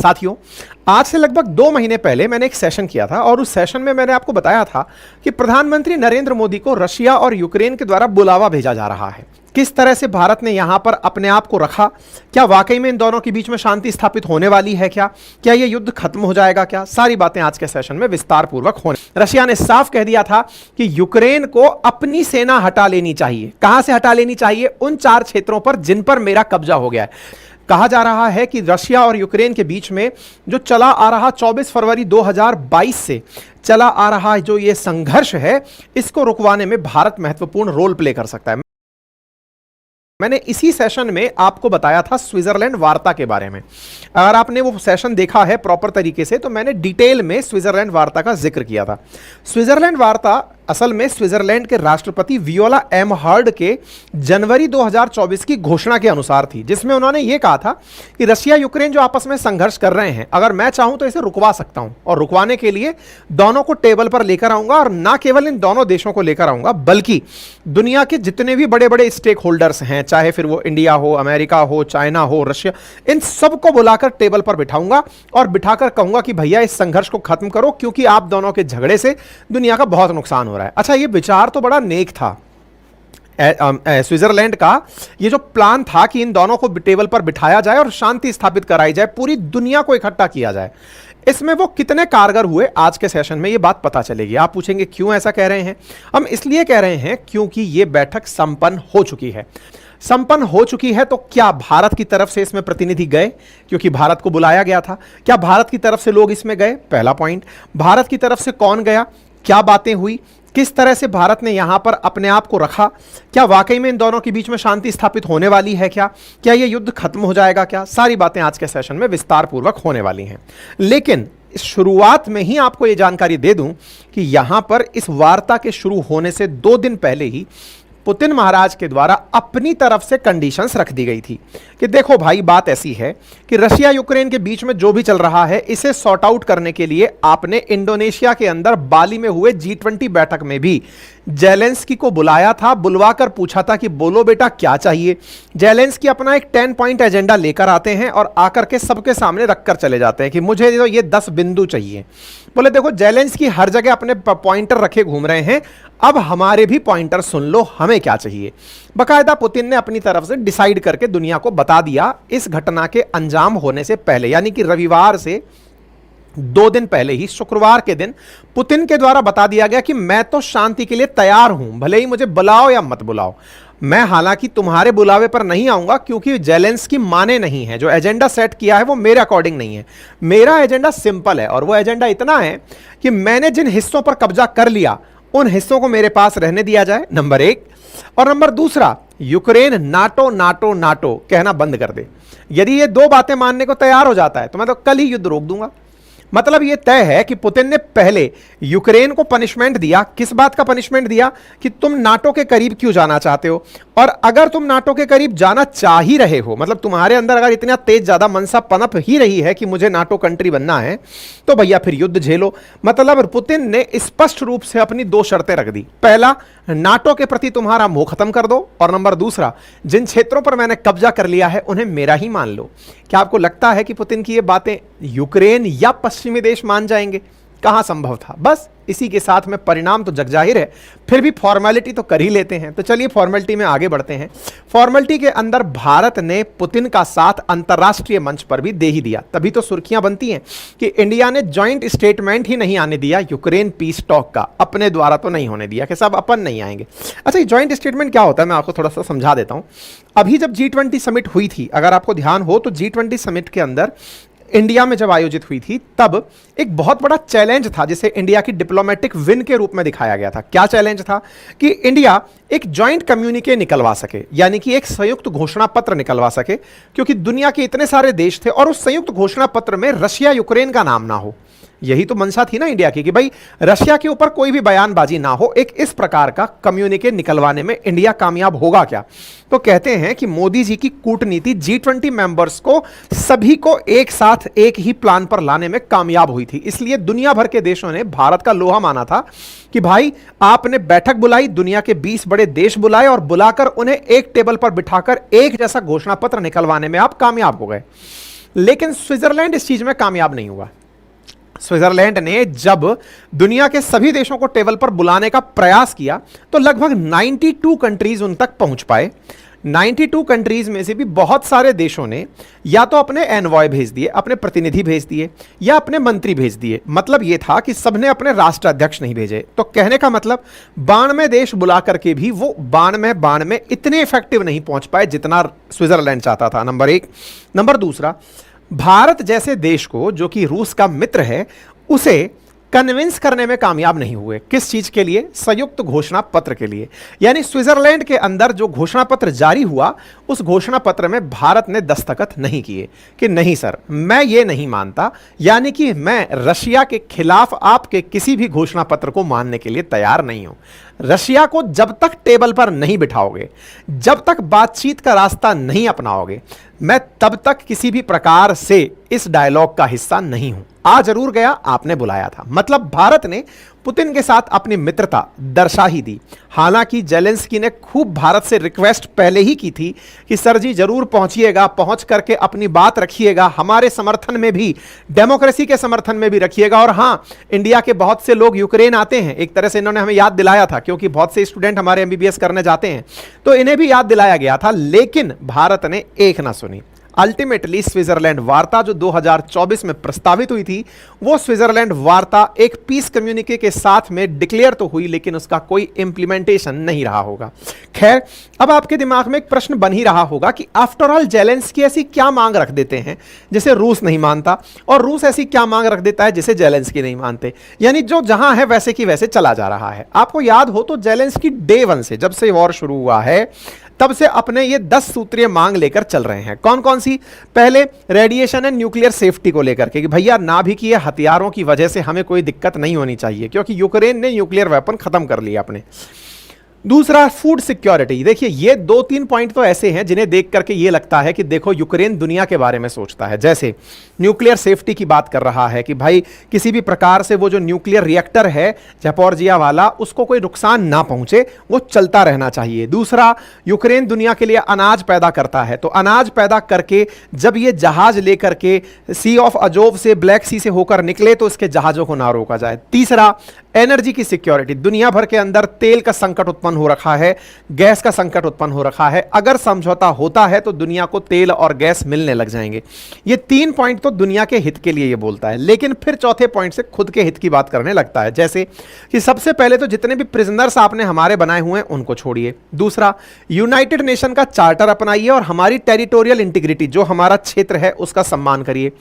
साथियों, आज से लगभग 2 महीने पहले मैंने एक सेशन किया था और उस सेशन में मैंने आपको बताया था कि प्रधानमंत्री नरेंद्र मोदी को रशिया और यूक्रेन के द्वारा बुलावा भेजा जा रहा है। किस तरह से भारत ने यहां पर अपने आप को रखा, क्या वाकई में इन दोनों के बीच में शांति स्थापित होने वाली है, क्या यह युद्ध खत्म हो जाएगा, क्या सारी बातें आज के सेशन में विस्तार पूर्वक होने। रशिया ने साफ कह दिया था कि यूक्रेन को अपनी सेना हटा लेनी चाहिए। कहां से हटा लेनी चाहिए? उन 4 क्षेत्रों पर जिन पर मेरा कब्जा हो गया है। कहा जा रहा है कि रशिया और यूक्रेन के बीच में जो चला आ रहा 24 फरवरी 2022 से चला आ रहा जो ये संघर्ष है, इसको रुकवाने में भारत महत्वपूर्ण रोल प्ले कर सकता है। मैंने इसी सेशन में आपको बताया था स्विट्जरलैंड वार्ता के बारे में। अगर आपने वो सेशन देखा है प्रॉपर तरीके से तो मैंने डिटेल में स्विट्जरलैंड वार्ता का जिक्र किया था। स्विट्जरलैंड वार्ता असल में स्विट्जरलैंड के राष्ट्रपति वियोला एमहर्ड के जनवरी 2024 की घोषणा के अनुसार थी, जिसमें उन्होंने ये कहा था कि रशिया यूक्रेन जो आपस में संघर्ष कर रहे हैं, अगर मैं चाहूं तो इसे रुकवा सकता हूं और रुकवाने के लिए दोनों को टेबल पर लेकर आऊंगा और ना केवल इन दोनों देशों को लेकर आऊंगा बल्कि दुनिया के जितने भी बड़े बड़े स्टेक होल्डर्स हैं, चाहे फिर वो इंडिया हो, अमेरिका हो, चाइना हो, रशिया, इन सबको बुलाकर टेबल पर बिठाऊंगा और बिठाकर कहूंगा कि भैया इस संघर्ष को खत्म करो, क्योंकि आप दोनों के झगड़े से दुनिया का बहुत नुकसान हो रहा है। अच्छा, ये विचार तो बड़ा नेक था स्विट्जरलैंड का। ये जो प्लान था कि इन दोनों को टेबल पर बिठाया जाए और शांति स्थापित कराई जाए, पूरी दुनिया को इकट्ठा किया जाए, इसमें वो कितने कारगर हुए आज के सेशन में ये बात पता चलेगी। आप पूछेंगे क्यों ऐसा कह रहे हैं? हम इसलिए कह रहे हैं क्योंकि ये बैठक संपन्न हो चुकी है। संपन्न हो चुकी है तो क्या भारत की तरफ से इसमें प्रतिनिधि गए, क्योंकि भारत को बुलाया गया था? क्या भारत की तरफ से लोग इसमें गए? पहला पॉइंट। भारत की तरफ से कौन गया, क्या बातें हुई, किस तरह से भारत ने यहां पर अपने आप को रखा, क्या वाकई में इन दोनों के बीच में शांति स्थापित होने वाली है, क्या यह युद्ध खत्म हो जाएगा, क्या सारी बातें आज के सेशन में विस्तार पूर्वक होने वाली हैं। लेकिन शुरुआत में ही आपको यह जानकारी दे दूं कि यहां पर इस वार्ता के शुरू होने से 2 दिन पहले ही पुतिन महाराज के द्वारा अपनी तरफ से कंडीशंस रख दी गई थी कि देखो भाई, बात ऐसी है कि रशिया यूक्रेन के बीच में जो भी चल रहा है, इसे सॉर्ट आउट करने के लिए आपने इंडोनेशिया के अंदर बाली में हुए G20 बैठक में भी जेलेंस्की को बुलाया था, बुलवाकर पूछा था कि बोलो बेटा क्या चाहिए। जेलेंस्की अपना एक 10 पॉइंट एजेंडा लेकर आते हैं और आकर के सबके सामने रखकर चले जाते हैं कि मुझे तो ये 10 बिंदु चाहिए। बोले देखो, जेलेंस्की हर जगह अपने पॉइंटर रखे घूम रहे हैं, अब हमारे भी पॉइंटर सुन लो, हमें क्या चाहिए। बकायदा पुतिन ने अपनी तरफ से डिसाइड करके दुनिया को बता दिया इस घटना के अंजाम होने से पहले, यानी कि रविवार से 2 दिन पहले ही, शुक्रवार के दिन पुतिन के द्वारा बता दिया गया कि मैं तो शांति के लिए तैयार हूं, भले ही मुझे बुलाओ या मत बुलाओ। मैं हालांकि तुम्हारे बुलावे पर नहीं आऊंगा क्योंकि जेलेंस्की माने नहीं है, जो एजेंडा सेट किया है वो मेरे अकॉर्डिंग नहीं है। मेरा एजेंडा सिंपल है और वो एजेंडा इतना है कि मैंने जिन हिस्सों पर कब्जा कर लिया उन हिस्सों को मेरे पास रहने दिया जाए, नंबर 1। और number 2, Ukraine NATO NATO NATO कहना बंद कर दे। यदि ये 2 बातें मानने को तैयार हो जाता है तो मैं तो कल ही युद्ध रोक दूंगा। मतलब यह तय है कि पुतिन ने पहले यूक्रेन को पनिशमेंट दिया। किस बात का पनिशमेंट दिया? कि तुम नाटो के करीब क्यों जाना चाहते हो, और अगर तुम नाटो के करीब जाना चाह ही रहे हो, मतलब तुम्हारे अंदर अगर इतना तेज ज्यादा मनसा पनप ही रही है कि मुझे नाटो कंट्री बनना है, तो भैया फिर युद्ध झेलो। मतलब पुतिन ने स्पष्ट रूप से अपनी 2 शर्तें रख दी। पहला, नाटो के प्रति तुम्हारा मोह खत्म कर दो, और नंबर 2, जिन क्षेत्रों पर मैंने कब्जा कर लिया है उन्हें मेरा ही मान लो। क्या आपको लगता है कि पुतिन की ये बातें यूक्रेन या पश्चिमी देश मान जाएंगे? कहां संभव था। बस इसी के साथ में परिणाम तो जगजाहिर है, फिर भी फॉर्मेलिटी तो कर ही लेते हैं। तो चलिए फॉर्मेलिटी में आगे बढ़ते हैं। फॉर्मेलिटी के अंदर भारत ने पुतिन का साथ अंतर्राष्ट्रीय मंच पर भी दे ही दिया, तभी तो सुर्खियां बनती हैं कि इंडिया ने जॉइंट स्टेटमेंट ही नहीं आने दिया यूक्रेन पीस टॉक का, अपने द्वारा तो नहीं होने दिया कि सब अपन नहीं आएंगे। अच्छा, ये जॉइंट स्टेटमेंट क्या होता है मैं आपको थोड़ा सा समझा देता हूं। अभी जब G20 समिट हुई थी, अगर आपको ध्यान हो तो G20 समिट के अंदर इंडिया में जब आयोजित हुई थी तब एक बहुत बड़ा चैलेंज था जिसे इंडिया की डिप्लोमेटिक विन के रूप में दिखाया गया था। क्या चैलेंज था? कि इंडिया एक जॉइंट कम्युनिके निकलवा सके, यानी कि एक संयुक्त घोषणा पत्र निकलवा सके, क्योंकि दुनिया के इतने सारे देश थे और उस संयुक्त घोषणा पत्र में रशिया यूक्रेन का नाम ना हो। यही तो मंशा थी ना इंडिया की कि भाई रशिया के ऊपर कोई भी बयानबाजी ना हो। एक इस प्रकार का कम्युनिके निकलवाने में इंडिया कामयाब होगा क्या? तो कहते हैं कि मोदी जी की कूटनीति G20 मेंबर्स को सभी को एक साथ एक ही प्लान पर लाने में कामयाब हुई थी। इसलिए दुनिया भर के देशों ने भारत का लोहा माना था कि भाई आपने बैठक बुलाई, दुनिया के 20 बड़े देश बुलाए और बुलाकर उन्हें एक टेबल पर बिठाकर एक जैसा घोषणा पत्र निकलवाने में आप कामयाब हो गए। लेकिन स्विट्जरलैंड इस चीज में कामयाब नहीं हुआ। स्विट्जरलैंड ने जब दुनिया के सभी देशों को टेबल पर बुलाने का प्रयास किया तो लगभग 92 कंट्रीज उन तक पहुंच पाए। 92 कंट्रीज में से भी बहुत सारे देशों ने या तो अपने एनवॉय भेज दिए, अपने प्रतिनिधि भेज दिए, या अपने मंत्री भेज दिए। मतलब यह था कि सबने अपने राष्ट्राध्यक्ष नहीं भेजे। तो कहने का मतलब 92 देश बुला करके भी वो 92 इतने इफेक्टिव नहीं पहुंच पाए जितना स्विट्जरलैंड चाहता था, नंबर एक। नंबर दूसरा, भारत जैसे देश को, जो कि रूस का मित्र है, उसे कन्विंस करने में कामयाब नहीं हुए। किस चीज के लिए? संयुक्त घोषणा पत्र के लिए। यानी स्विट्जरलैंड के अंदर जो घोषणा पत्र जारी हुआ, उस घोषणा पत्र में भारत ने दस्तखत नहीं किए कि नहीं सर, मैं ये नहीं मानता, यानी कि मैं रशिया के खिलाफ आपके किसी भी घोषणा पत्र को मानने के लिए तैयार नहीं हूं। रशिया को जब तक टेबल पर नहीं बिठाओगे, जब तक बातचीत का रास्ता नहीं अपनाओगे, मैं तब तक किसी भी प्रकार से इस डायलॉग का हिस्सा नहीं हूं। आ जरूर गया, आपने बुलाया था। मतलब भारत ने पुतिन के साथ अपनी मित्रता दर्शा ही दी। हालांकि जेलेंस्की ने खूब भारत से रिक्वेस्ट पहले ही की थी कि सर जी जरूर पहुंचिएगा, पहुंच करके अपनी बात रखिएगा, हमारे समर्थन में भी, डेमोक्रेसी के समर्थन में भी रखिएगा। और हां, इंडिया के बहुत से लोग यूक्रेन आते हैं, एक तरह से इन्होंने हमें याद दिलाया था, क्योंकि बहुत से स्टूडेंट हमारे एमबीबीएस करने जाते हैं, तो इन्हें भी याद दिलाया गया था। लेकिन भारत ने एक ना सुनी। अल्टीमेटली स्विट्जरलैंड वार्ता जो 2024 में प्रस्तावित हुई थी, वो स्विट्जरलैंड वार्ता एक पीस कम्युनिके के साथ में डिक्लेयर तो हुई, लेकिन उसका कोई इंप्लीमेंटेशन नहीं रहा होगा। खैर, अब आपके दिमाग में एक प्रश्न बन ही रहा होगा कि आफ्टर ऑल जेलेंस्की ऐसी क्या मांग रख देते हैं जिसे रूस नहीं मानता, और रूस ऐसी क्या मांग रख देता है जिसे जेलेंस्की नहीं मानते। यानी जो जहां है वैसे की वैसे चला जा रहा है। आपको याद हो तो जेलेंस्की डे 1 से, जब से वॉर शुरू हुआ है, तब से अपने ये 10 सूत्रीय मांग लेकर चल रहे हैं। कौन कौन सी? पहले रेडिएशन एंड न्यूक्लियर सेफ्टी को लेकर के कि भैया नाभिकीय ये हथियारों की वजह से हमें कोई दिक्कत नहीं होनी चाहिए, क्योंकि यूक्रेन ने न्यूक्लियर वेपन खत्म कर लिया अपने। दूसरा, फूड सिक्योरिटी। देखिए, ये 2-3 पॉइंट तो ऐसे हैं जिन्हें देख करके ये लगता है कि देखो यूक्रेन दुनिया के बारे में सोचता है। जैसे न्यूक्लियर सेफ्टी की बात कर रहा है कि भाई किसी भी प्रकार से वो जो न्यूक्लियर रिएक्टर है ज़ैपोरिज़िया वाला, उसको कोई नुकसान ना पहुंचे, वो चलता रहना चाहिए। दूसरा, यूक्रेन दुनिया के लिए अनाज पैदा करता है, तो अनाज पैदा करके जब ये जहाज लेकर के सी ऑफ अजोव से, ब्लैक सी से होकर निकले, तो इसके जहाजों को ना रोका जाए। तीसरा, एनर्जी की सिक्योरिटी। दुनिया भर के अंदर तेल का संकट उत्पन्न हो रखा है, गैस का संकट उत्पन्न हो रखा है। अगर समझौता होता है तो दुनिया को तेल और गैस मिलने लग जाएंगे। ये 3 पॉइंट तो दुनिया के हित के लिए ये बोलता है, लेकिन फिर चौथे पॉइंट से खुद के हित की बात करने लगता है। जैसे कि सबसे पहले तो जितने भी प्रिजनर्स आपने हमारे बनाए हुए हैं उनको छोड़िए। दूसरा, यूनाइटेड नेशन का चार्टर अपनाइए और हमारी टेरिटोरियल इंटीग्रिटी, जो हमारा क्षेत्र है, उसका सम्मान करिए।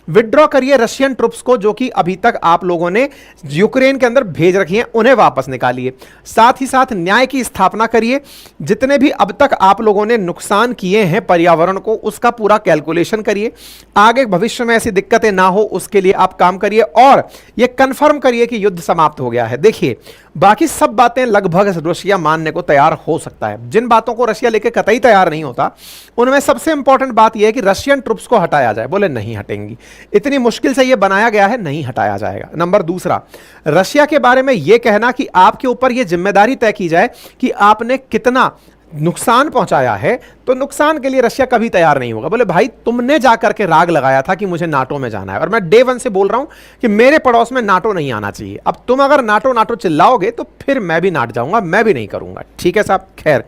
विड्रॉ करिए रशियन ट्रुप्स को, जो कि अभी तक आप लोगों ने यूक्रेन के अंदर भेज रखी हैं, उन्हें वापस निकालिए। साथ ही साथ न्याय की स्थापना करिए। जितने भी अब तक आप लोगों ने नुकसान किए हैं पर्यावरण को, उसका पूरा कैलकुलेशन करिए। आगे भविष्य में ऐसी दिक्कतें ना हो उसके लिए आप काम करिए, और यह कंफर्म करिए कि युद्ध समाप्त हो गया है। देखिए, बाकी सब बातें लगभग रशिया मानने को तैयार हो सकता है। जिन बातों को रशिया लेके कतई तैयार नहीं होता, उनमें सबसे इंपॉर्टेंट बात यह है कि रशियन ट्रुप्स को हटाया जाए। बोले नहीं हटेंगी, इतनी मुश्किल से यह बनाया गया है, नहीं हटाया जाएगा। नंबर दूसरा, रशिया के बारे में यह कहना कि आपके ऊपर यह जिम्मेदारी तय की जाए कि आपने कितना नुकसान पहुंचाया है, तो नुकसान के लिए रशिया कभी तैयार नहीं होगा। बोले भाई, तुमने जाकर के राग लगाया था कि मुझे नाटो में जाना है, और मैं डे 1 से बोल रहा हूं कि मेरे पड़ोस में नाटो नहीं आना चाहिए। अब तुम अगर नाटो नाटो चिल्लाओगे तो फिर मैं भी नाट जाऊंगा, मैं भी नहीं करूंगा। ठीक है साहब। खैर,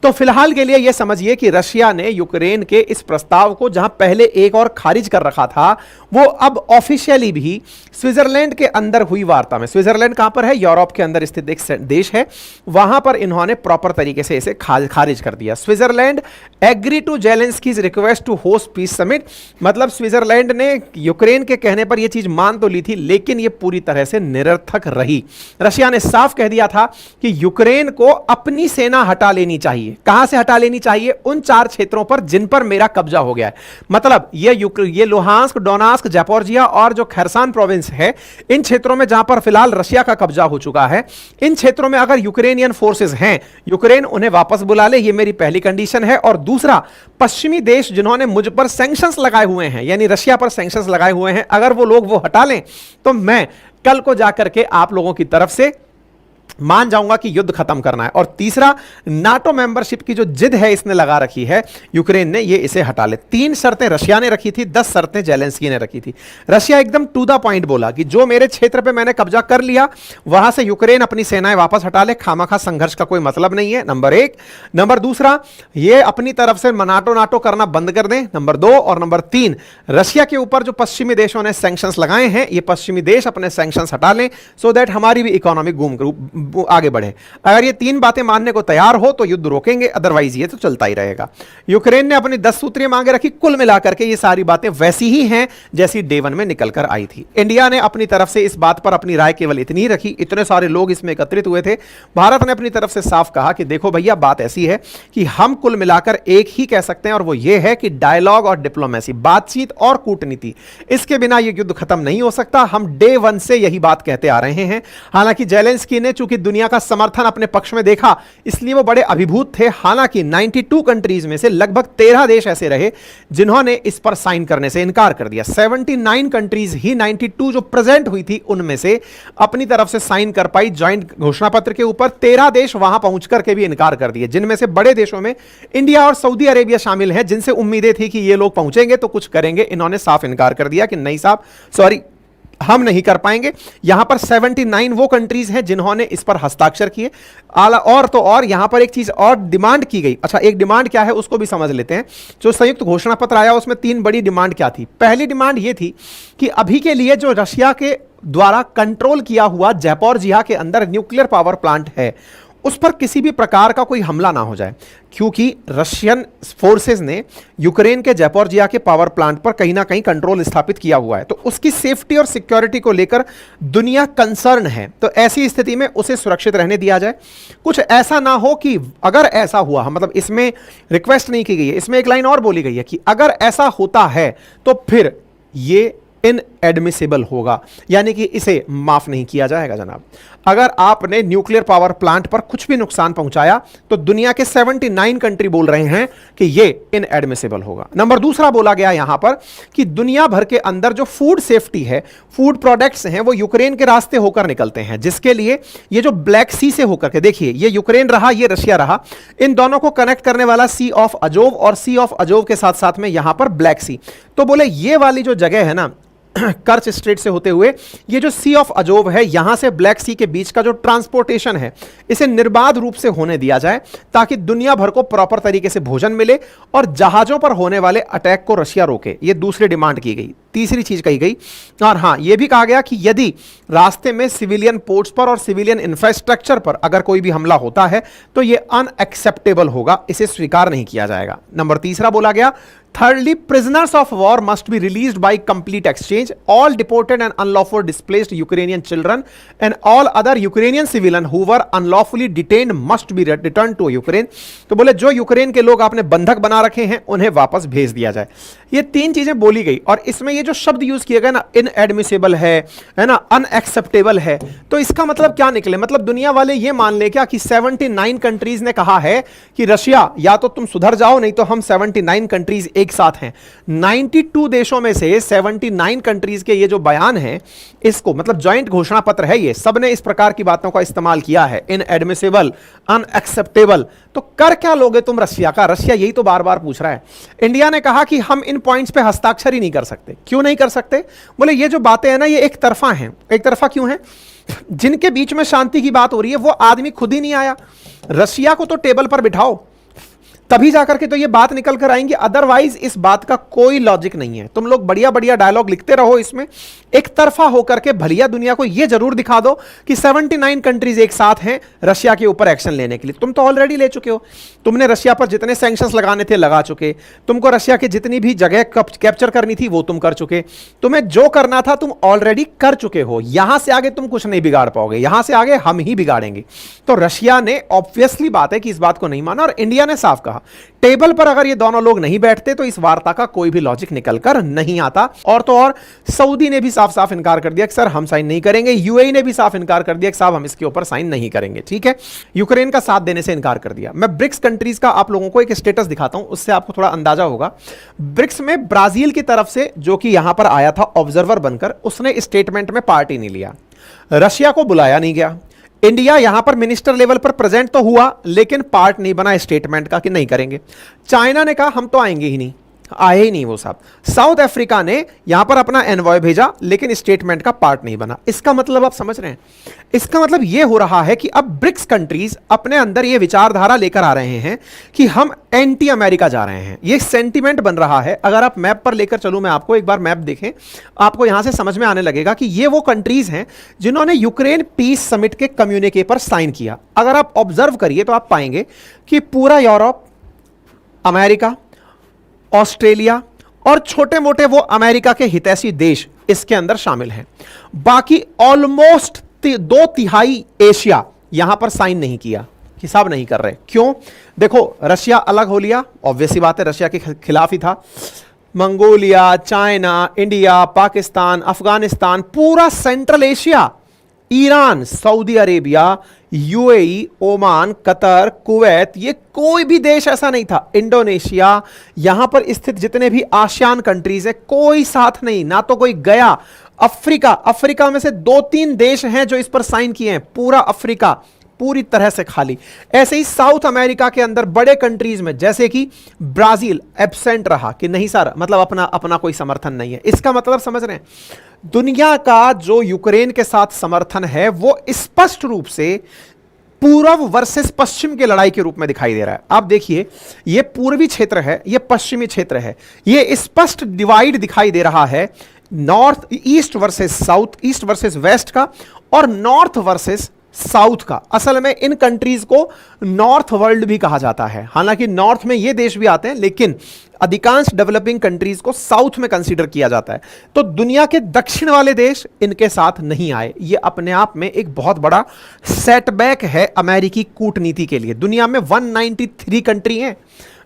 तो फिलहाल के लिए यह समझिए कि रशिया ने यूक्रेन के इस प्रस्ताव को, जहां पहले एक और खारिज कर रखा था, वो अब ऑफिशियली भी स्विट्जरलैंड के अंदर हुई वार्ता में, स्विट्जरलैंड कहां पर है? यूरोप के अंदर स्थित एक देश है, वहां पर इन्होंने प्रॉपर तरीके से इसे खारिज कर दिया। Switzerland agree to Zelensky's request to host peace summit. मतलब स्विट्जरलैंड ने यूक्रेन के कहने पर यह चीज मान तो ली थी, लेकिन यह पूरी तरह से निरर्थक रही। रशिया ने साफ कह दिया था कि यूक्रेन को अपनी सेना हटा लेनी चाहिए। कहां से हटा लेनी चाहिए? उन 4 क्षेत्रों पर जिन पर मेरा कब्जा हो गया है। मतलब ये लुहांस्क, डोनास्क, ज़ैपोरिज़िया और जो खैरसान प्रोविंस है, इन क्षेत्रों में जहां पर फिलहाल रशिया का कब्जा हो चुका है, इन क्षेत्रों में अगर यूक्रेनियन फोर्सेस हैं, यूक्रेन उन्हें वापस बुला ले। ये मेरी पहली कंडीशन है। और दूसरा, पश्चिमी देश जिन्होंने मुझ पर सैंक्शंस लगाए हुए हैं, यानी रशिया पर सैंक्शंस लगाए हुए हैं, अगर वो लोग वो हटा लें, तो मैं कल को जाकर के आप लोगों की तरफ से मान जाऊंगा कि युद्ध खत्म करना है। और तीसरा, नाटो मेंबरशिप की जो जिद है इसने लगा रखी है यूक्रेन ने, ये इसे हटा ले। 3 शर्तें रशिया ने रखी थी, 10 शर्तें जेलेंस्की ने रखी थी। रशिया एकदम टू द पॉइंट बोला कि जो मेरे क्षेत्र पे मैंने कब्जा कर लिया वहां से यूक्रेन अपनी सेनाएं वापस हटा ले, खामखा संघर्ष का कोई मतलब नहीं है, नंबर 1। नंबर दूसरा, ये अपनी तरफ से नाटो करना बंद कर दें, नंबर 2। और नंबर 3, रशिया के ऊपर जो पश्चिमी देशों ने सैंक्शंस लगाए हैं, ये पश्चिमी देश अपने सैंक्शंस हटा लें, सो दैट हमारी भी इकोनॉमिक आगे बढ़े। अगर ये 3 बातें मानने को तैयार हो तो युद्ध रोकेंगे, अदरवाइज ये तो चलता ही रहेगा। यूक्रेन ने अपनी 10 सूत्रीय मांगे रखी, कुल मिलाकर के ये सारी बातें वैसी ही हैं जैसी डे 1 में निकल कर आई थी। इंडिया ने अपनी तरफ से इस बात पर अपनी राय केवल इतनी ही रखी, इतने सारे लोग इसमें एकत्रित हुए थे। भारत ने अपनी तरफ से साफ कहा कि देखो भैया, बात ऐसी है कि हम कुल मिलाकर एक ही कह सकते हैं, और वो ये है कि डायलॉग और डिप्लोमेसी, बातचीत और कूटनीति, इसके बिना ये युद्ध खत्म नहीं हो सकता। हम डे 1 से यही बात कहते आ रहे हैं। हालांकि जेलेंस्की ने चूंकि दुनिया का समर्थन अपने पक्ष में देखा, इसलिए वो बड़े अभिभूत थे। हालांकि 92 कंट्रीज में से लगभग 13 देश ऐसे रहे जिन्होंने इस पर साइन करने से इनकार कर दिया। 79 कंट्रीज ही 92 जो प्रेजेंट हुई थी उनमें से अपनी तरफ से साइन कर पाई ज्वाइंट घोषणा पत्र के ऊपर। 13 देश वहां पहुंच करके भी इनकार कर दिए, जिनमें से बड़े देशों में इंडिया और सऊदी अरेबिया शामिल हैं, जिनसे उम्मीदें थी कि ये लोग पहुंचेंगे तो कुछ करेंगे। इन्होंने साफ इनकार कर दिया कि नहीं साहब, सॉरी, हम नहीं कर पाएंगे। यहां पर 79 वो कंट्रीज हैं जिन्होंने इस पर हस्ताक्षर किए। और तो और यहां पर एक चीज और डिमांड की गई। अच्छा, एक डिमांड क्या है उसको भी समझ लेते हैं। जो संयुक्त घोषणा पत्र आया उसमें 3 बड़ी डिमांड क्या थी। पहली डिमांड यह थी कि अभी के लिए जो रशिया के द्वारा कंट्रोल किया हुआ ज़ैपोरिज़िया के अंदर न्यूक्लियर पावर प्लांट है, उस पर किसी भी प्रकार का कोई हमला ना हो जाए, क्योंकि रशियन फोर्सेस ने यूक्रेन के ज़ैपोरिज़िया के पावर प्लांट पर कहीं ना कहीं कंट्रोल स्थापित किया हुआ है। तो उसकी सेफ्टी और सिक्योरिटी को लेकर दुनिया कंसर्न है। तो ऐसी स्थिति में उसे सुरक्षित रहने दिया जाए। कुछ ऐसा ना हो कि अगर ऐसा हुआ, मतलब इसमें रिक्वेस्ट नहीं की गई है, इसमें एक लाइन और बोली गई है कि अगर ऐसा होता है तो फिर ये इनएडमिसिबल होगा, यानी कि इसे माफ नहीं किया जाएगा। जनाब, अगर आपने न्यूक्लियर पावर प्लांट पर कुछ भी नुकसान पहुंचाया तो दुनिया के 79 कंट्री बोल रहे हैं कि यह इनएडमिसिबल होगा। नंबर दूसरा बोला गया यहां पर कि दुनिया भर के अंदर जो फूड सेफ्टी है, फूड प्रोडक्ट्स हैं, वो यूक्रेन के रास्ते होकर निकलते हैं, जिसके लिए ये जो ब्लैक सी से होकर के, देखिए ये यूक्रेन रहा, ये रशिया रहा, इन दोनों को कनेक्ट करने वाला सी ऑफ अजोव, और सी ऑफ अजोव के साथ साथ में यहां पर ब्लैक सी। तो बोले ये वाली जो जगह है ना, कर्च स्ट्रेट से होते हुए ये जो सी ऑफ अजोव है, यहां से ब्लैक सी के बीच का जो ट्रांसपोर्टेशन है, इसे निर्बाध रूप से होने दिया जाए, ताकि दुनिया भर को प्रॉपर तरीके से भोजन मिले और जहाजों पर होने वाले अटैक को रशिया रोके। ये दूसरी डिमांड की गई। तीसरी चीज कही गई, और हां, यह भी कहा गया कि यदि रास्ते में सिविलियन पोर्ट्स पर और सिविलियन इंफ्रास्ट्रक्चर पर अगर कोई भी हमला होता है तो यह अनएक्सेप्टेबल होगा, इसे स्वीकार नहीं किया जाएगा। नंबर तीसरा बोला गया, thirdly, prisoners of war must be released by complete exchange. All deported and unlawfully displaced Ukrainian children and all other Ukrainian civilians who were unlawfully detained must be returned to Ukraine. तो बोले जो Ukraine के लोग आपने बंधक बना रखे हैं उन्हें वापस भेज दिया जाए। ये 3 चीजें बोली गई, और इसमें ये जो शब्द यूज किए गए ना, इनएडमिसिबल है ना, अनएक्सेप्टेबल है, तो इसका मतलब क्या निकले? मतलब दुनिया वाले ये मान ले क्या कि 79 कंट्रीज ने कहा है कि रशिया या तो तुम सुधर जाओ, नहीं तो हम 79 कंट्रीज एक साथ हैं। 92 देशों में से 79 कंट्रीज के ये जो बयान है, इसको मतलब जॉइंट घोषणा पत्र है, ये सबने इस प्रकार की बातों का इस्तेमाल किया है, इनएडमिसिबल, अनएक्सेप्टेबल। तो कर क्या लोगे तुम रशिया का? रशिया यही तो बार बार पूछ रहा है। इंडिया ने कहा कि हम इन पॉइंट्स पे हस्ताक्षर ही नहीं कर सकते। क्यों नहीं कर सकते? बोले ये जो बातें हैं ना, ये एक तरफा हैं। एक तरफा क्यों है? जिनके बीच में शांति की बात हो रही है वो आदमी खुद ही नहीं आया। रशिया को तो टेबल पर बिठाओ, तभी जाकर के तो ये बात निकल कर आएंगी, अदरवाइज इस बात का कोई लॉजिक नहीं है। तुम लोग बढ़िया बढ़िया डायलॉग लिखते रहो, इसमें एक तरफा होकर के भलिया दुनिया को ये जरूर दिखा दो कि 79 कंट्रीज एक साथ हैं रशिया के ऊपर एक्शन लेने के लिए। तुम तो ऑलरेडी ले चुके हो। तुमने रशिया पर जितने सैंक्शंस लगाने थे लगा चुके, तुमको रशिया की जितनी भी जगह कैप्चर करनी थी वो तुम कर चुके, तुम्हें जो करना था तुम ऑलरेडी कर चुके हो। यहां से आगे तुम कुछ नहीं बिगाड़ पाओगे, यहां से आगे हम ही बिगाड़ेंगे। तो रशिया ने ऑब्वियसली बात है कि इस बात को नहीं माना, और इंडिया ने साफ कहा टेबल पर अगर ये दोनों लोग नहीं बैठते तो इस वार्ता का कोई भी लॉजिक निकल कर नहीं आता। और तो और सऊदी ने भी साफ साफ इनकार कर दिया कि सर हम साइन नहीं करेंगे। यूएई ने भी साफ इनकार कर दिया कि साहब हम इसके ऊपर साइन नहीं करेंगे। ठीक है, यूक्रेन का साथ देने से इनकार कर दिया। मैं ब्रिक्स कंट्रीज का आप लोगों को एक स्टेटस दिखाता हूं, उससे आपको थोड़ा अंदाजा होगा। ब्रिक्स में ब्राजील की तरफ से जो कि यहां पर आया था ऑब्जर्वर बनकर, उसने स्टेटमेंट में पार्टी नहीं लिया। रशिया को बुलाया नहीं गया, इंडिया यहां पर मिनिस्टर लेवल पर प्रेजेंट तो हुआ लेकिन पार्ट नहीं बना स्टेटमेंट का कि नहीं करेंगे। चाइना ने कहा हम तो आएंगे ही नहीं, आए ही नहीं वो साहब। साउथ अफ्रीका ने यहां पर अपना एनवॉय भेजा लेकिन स्टेटमेंट का पार्ट नहीं बना। इसका मतलब आप समझ रहे हैं, इसका मतलब यह हो रहा है कि अब ब्रिक्स कंट्रीज अपने अंदर यह विचारधारा लेकर आ रहे हैं कि हम एंटी अमेरिका जा रहे हैं। यह सेंटीमेंट बन रहा है। अगर आप मैप पर लेकर चलूं मैं आपको, एक बार मैप देखें, आपको यहां से समझ में आने लगेगा कि ये वो कंट्रीज हैं जिन्होंने यूक्रेन पीस समिट के कम्युनिके पर साइन किया। अगर आप ऑब्जर्व करिए तो आप पाएंगे कि पूरा यूरोप, अमेरिका, ऑस्ट्रेलिया और छोटे मोटे वो अमेरिका के हितैषी देश इसके अंदर शामिल हैं। बाकी ऑलमोस्ट 2/3 एशिया यहां पर साइन नहीं किया, हिसाब नहीं कर रहे। क्यों? देखो रशिया अलग हो लिया, ऑब्वियस सी बात है, रशिया के खिलाफ ही था। Mongolia, China, India, Pakistan, Afghanistan, पूरा Central Asia, Iran, Saudi Arabia, UAE, Oman, Qatar, Kuwait, ये कोई भी देश ऐसा नहीं था। इंडोनेशिया, यहां पर स्थित जितने भी आसियान कंट्रीज है कोई साथ नहीं, ना तो कोई गया। अफ्रीका में से 2-3 देश हैं जो इस पर साइन किए हैं, पूरा अफ्रीका पूरी तरह से खाली। ऐसे ही साउथ अमेरिका के अंदर बड़े कंट्रीज में जैसे कि ब्राजील एब्सेंट रहा कि नहीं सर, मतलब अपना कोई समर्थन नहीं है। इसका मतलब समझ रहे हैं, दुनिया का जो यूक्रेन के साथ समर्थन है वो स्पष्ट रूप से पूर्व वर्सेस पश्चिम की लड़ाई के रूप में दिखाई दे रहा है। आप देखिए, ये पूर्वी क्षेत्र है, ये पश्चिमी क्षेत्र है, ये स्पष्ट डिवाइड दिखाई दे रहा है, north east versus south, east versus West का, और नॉर्थ वर्सेस साउथ का। असल में इन कंट्रीज को नॉर्थ वर्ल्ड भी कहा जाता है। हालांकि नॉर्थ में ये देश भी आते हैं लेकिन अधिकांश डेवलपिंग कंट्रीज को साउथ में कंसीडर किया जाता है। तो दुनिया के दक्षिण वाले देश इनके साथ नहीं आए। ये अपने आप में एक बहुत बड़ा सेटबैक है अमेरिकी कूटनीति के लिए। दुनिया में 193 कंट्री हैं,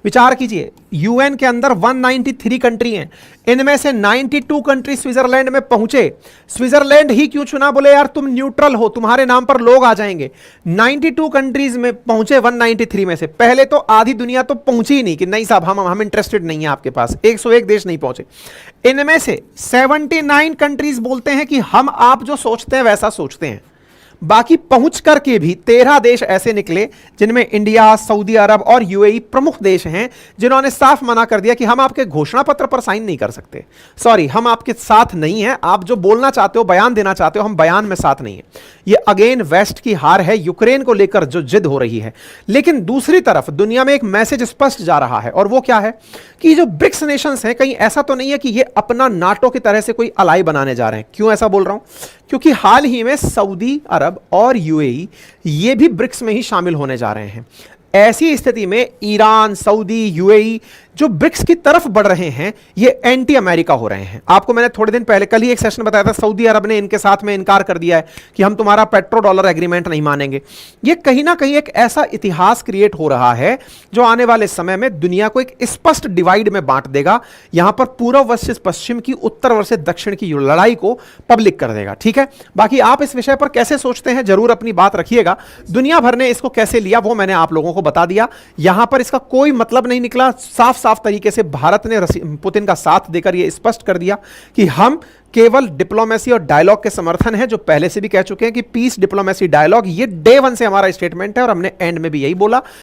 विचार कीजिए, यूएन के अंदर 193 कंट्री हैं, इनमें से 92 कंट्री स्विट्जरलैंड में पहुंचे। स्विट्जरलैंड ही क्यों चुना? बोले यार तुम न्यूट्रल हो, तुम्हारे नाम पर लोग आ जाएंगे। 92 कंट्रीज में पहुंचे 193 में से। पहले तो आधी दुनिया तो पहुंची ही नहीं कि नहीं साहब हम इंटरेस्टेड नहीं है आपके पास, 101 देश नहीं पहुंचे। इनमें से 79 कंट्रीज बोलते हैं कि हम आप जो सोचते हैं वैसा सोचते हैं। बाकी पहुंच करके भी 13 देश ऐसे निकले जिनमें इंडिया, सऊदी अरब और यूएई प्रमुख देश हैं, जिन्होंने साफ मना कर दिया कि हम आपके घोषणा पत्र पर साइन नहीं कर सकते, सॉरी हम आपके साथ नहीं हैं, आप जो बोलना चाहते हो, बयान देना चाहते हो, हम बयान में साथ नहीं है। ये अगेन वेस्ट की हार है यूक्रेन को लेकर जो जिद हो रही है। लेकिन दूसरी तरफ दुनिया में एक मैसेज स्पष्ट जा रहा है, और वो क्या है कि जो ब्रिक्स नेशंस हैं, कहीं ऐसा तो नहीं है कि ये अपना नाटो की तरह से कोई अलाई बनाने जा रहे हैं। क्यों ऐसा बोल रहा हूं? क्योंकि हाल ही में सऊदी अरब और यूएई ये भी ब्रिक्स में ही शामिल होने जा रहे हैं। ऐसी स्थिति में ईरान, सऊदी, यूएई जो ब्रिक्स की तरफ बढ़ रहे हैं, ये एंटी अमेरिका हो रहे हैं। आपको मैंने थोड़े दिन पहले, कल ही एक सेशन बताया था, सऊदी अरब ने इनके साथ में इनकार कर दिया है कि हम तुम्हारा पेट्रो डॉलर एग्रीमेंट नहीं मानेंगे। ये कहीं ना कहीं एक ऐसा इतिहास क्रिएट हो रहा है जो आने वाले समय में दुनिया को एक स्पष्ट डिवाइड में बांट देगा। यहां पर पूर्व वर्सेस पश्चिम की, उत्तर वर्सेस दक्षिण की लड़ाई को पब्लिक कर देगा। ठीक है, बाकी आप इस विषय पर कैसे सोचते हैं जरूर अपनी बात रखिएगा। दुनिया भर ने इसको कैसे लिया वो मैंने आप लोगों को बता दिया। यहां पर इसका कोई मतलब नहीं निकला। साफ साफ तरीके से भारत ने पुतिन का साथ देकर यह स्पष्ट कर दिया कि हम केवल डिप्लोमेसी और डायलॉग के समर्थन है, जो पहले से भी कह चुके हैं कि पीस, डिप्लोमेसी, डायलॉग, ये डे 1 से हमारा स्टेटमेंट है और हमने एंड में भी यही बोला।